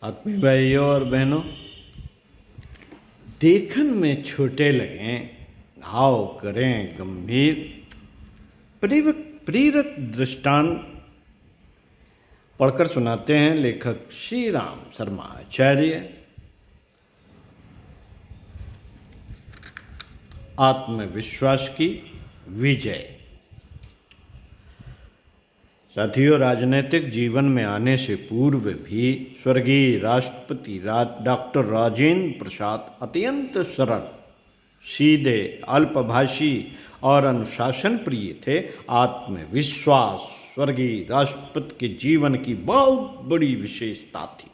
आत्मीय भाइयों और बहनों, देखन में छोटे लगें, घाव करें गंभीर, प्रेरक दृष्टांत पढ़कर सुनाते हैं लेखक श्री राम शर्मा आचार्य। आत्मविश्वास की विजय। साथियों, राजनीतिक जीवन में आने से पूर्व भी स्वर्गीय राष्ट्रपति डॉक्टर राजेंद्र प्रसाद अत्यंत सरल, सीधे, अल्पभाषी और अनुशासन प्रिय थे। आत्मविश्वास स्वर्गीय राष्ट्रपति के जीवन की बहुत बड़ी विशेषता थी।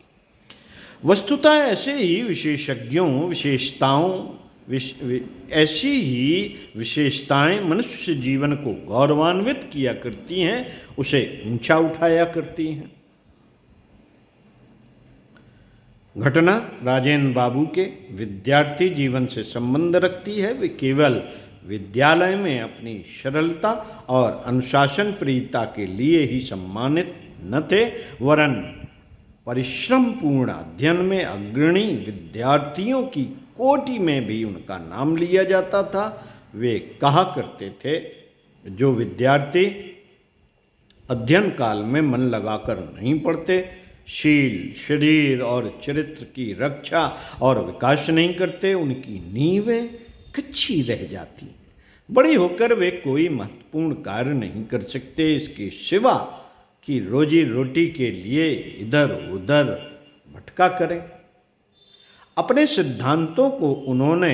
वस्तुतः ऐसे ही ऐसी ही विशेषताएं मनुष्य जीवन को गौरवान्वित किया करती हैं, उसे ऊंचा उठाया करती हैं। घटना राजेंद्र बाबू के विद्यार्थी जीवन से संबंध रखती है। वे केवल विद्यालय में अपनी सरलता और अनुशासन प्रियता के लिए ही सम्मानित न थे, वरन परिश्रमपूर्ण अध्ययन में अग्रणी विद्यार्थियों की कोटि में भी उनका नाम लिया जाता था। वे कहा करते थे, जो विद्यार्थी अध्ययन काल में मन लगाकर नहीं पढ़ते, शील, शरीर और चरित्र की रक्षा और विकास नहीं करते, उनकी नींवें कच्ची रह जाती। बड़ी होकर वे कोई महत्वपूर्ण कार्य नहीं कर सकते, इसके सिवा कि रोजी रोटी के लिए इधर उधर भटका करें। अपने सिद्धांतों को उन्होंने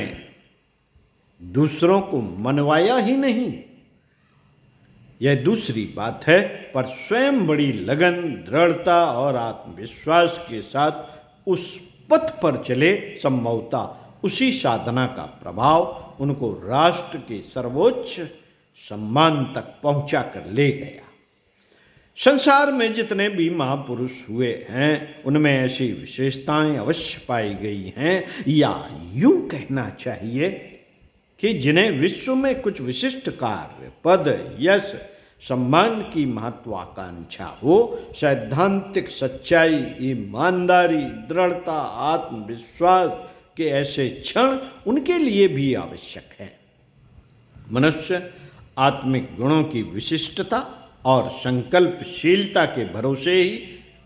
दूसरों को मनवाया ही नहीं, यह दूसरी बात है, पर स्वयं बड़ी लगन, दृढ़ता और आत्मविश्वास के साथ उस पथ पर चले। संभवतः उसी साधना का प्रभाव उनको राष्ट्र के सर्वोच्च सम्मान तक पहुंचा कर ले गया। संसार में जितने भी महापुरुष हुए हैं, उनमें ऐसी विशेषताएं अवश्य पाई गई हैं, या यूं कहना चाहिए कि जिन्हें विश्व में कुछ विशिष्ट कार्य, पद, यश, सम्मान की महत्वाकांक्षा हो, सैद्धांतिक सच्चाई, ईमानदारी, दृढ़ता, आत्मविश्वास के ऐसे क्षण उनके लिए भी आवश्यक है। मनुष्य आत्मिक गुणों की विशिष्टता और संकल्पशीलता के भरोसे ही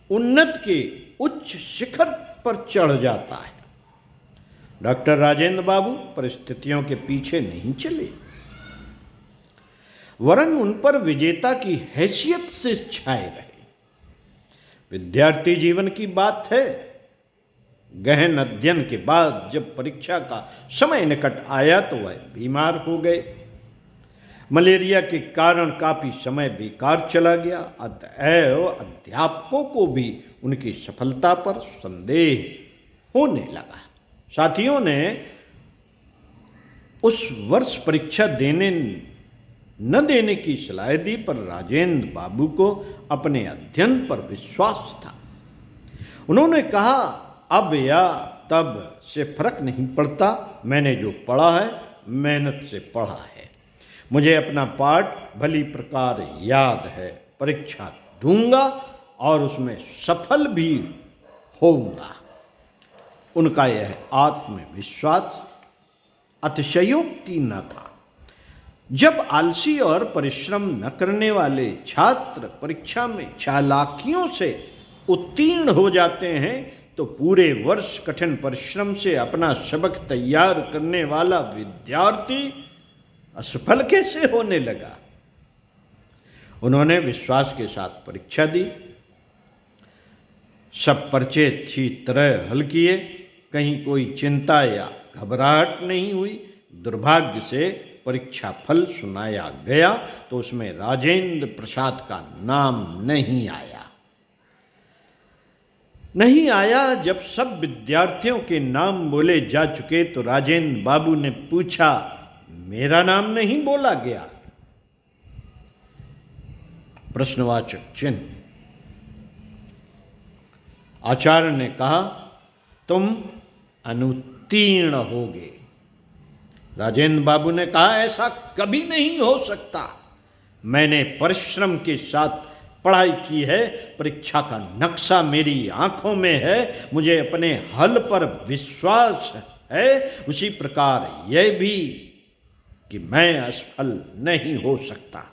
उन्नत के उच्च शिखर पर चढ़ जाता है। डॉक्टर राजेंद्र बाबू परिस्थितियों के पीछे नहीं चले, वरन उन पर विजेता की हैसियत से छाए रहे। विद्यार्थी जीवन की बात है। गहन अध्ययन के बाद जब परीक्षा का समय निकट आया तो वह बीमार हो गए। मलेरिया के कारण काफी समय बेकार चला गया। अतएव अध्यापकों को भी उनकी सफलता पर संदेह होने लगा। साथियों ने उस वर्ष परीक्षा न देने की सलाह दी, पर राजेंद्र बाबू को अपने अध्ययन पर विश्वास था। उन्होंने कहा, अब या तब से फर्क नहीं पड़ता, मैंने जो पढ़ा है मेहनत से पढ़ा है, मुझे अपना पाठ भली प्रकार याद है, परीक्षा दूंगा और उसमें सफल भी होऊंगा। उनका यह आत्मविश्वास अतिशयोक्ति न था। जब आलसी और परिश्रम न करने वाले छात्र परीक्षा में चालाकियों से उत्तीर्ण हो जाते हैं, तो पूरे वर्ष कठिन परिश्रम से अपना सबक तैयार करने वाला विद्यार्थी असफल कैसे होने लगा। उन्होंने विश्वास के साथ परीक्षा दी, सब पर्चे अच्छी तरह हल किए, कहीं कोई चिंता या घबराहट नहीं हुई। दुर्भाग्य से परीक्षा फल सुनाया गया तो उसमें राजेंद्र प्रसाद का नाम नहीं आया। जब सब विद्यार्थियों के नाम बोले जा चुके तो राजेंद्र बाबू ने पूछा, मेरा नाम नहीं बोला गया? प्रश्नवाचक चिन्ह। आचार्य ने कहा, तुम अनुत्तीर्ण होगे। राजेंद्र बाबू ने कहा, ऐसा कभी नहीं हो सकता। मैंने परिश्रम के साथ पढ़ाई की है, परीक्षा का नक्शा मेरी आंखों में है, मुझे अपने हल पर विश्वास है, उसी प्रकार यह भी कि मैं असफल नहीं हो सकता।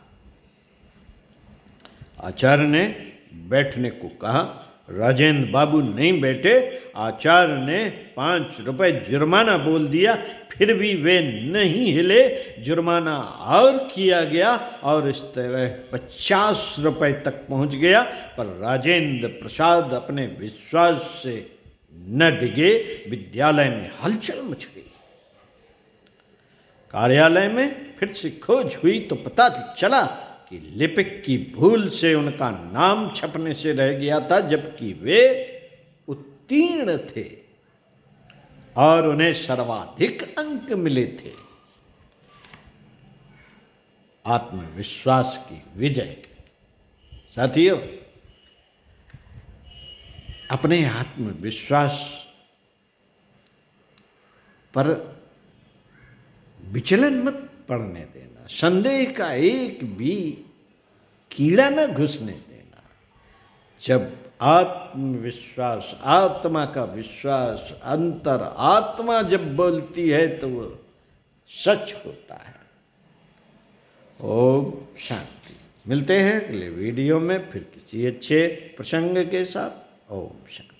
आचार्य ने बैठने को कहा। राजेंद्र बाबू नहीं बैठे। आचार्य ने 5 रुपए जुर्माना बोल दिया, फिर भी वे नहीं हिले। जुर्माना और किया गया और इस तरह 50 रुपए तक पहुंच गया, पर राजेंद्र प्रसाद अपने विश्वास से न डिगे। विद्यालय में हलचल मच गई। कार्यालय में फिर से खोज हुई तो पता चला कि लिपिक की भूल से उनका नाम छपने से रह गया था, जबकि वे उत्तीर्ण थे और उन्हें सर्वाधिक अंक मिले थे। आत्मविश्वास की विजय। साथियों, अपने आत्मविश्वास पर विचलन मत पड़ने देना, संदेह का एक भी कीड़ा न घुसने देना। जब आत्मविश्वास, आत्मा का विश्वास, अंतर आत्मा जब बोलती है तो वो सच होता है। ओम शांति। मिलते हैं अगले वीडियो में फिर किसी अच्छे प्रसंग के साथ। ओम शांति।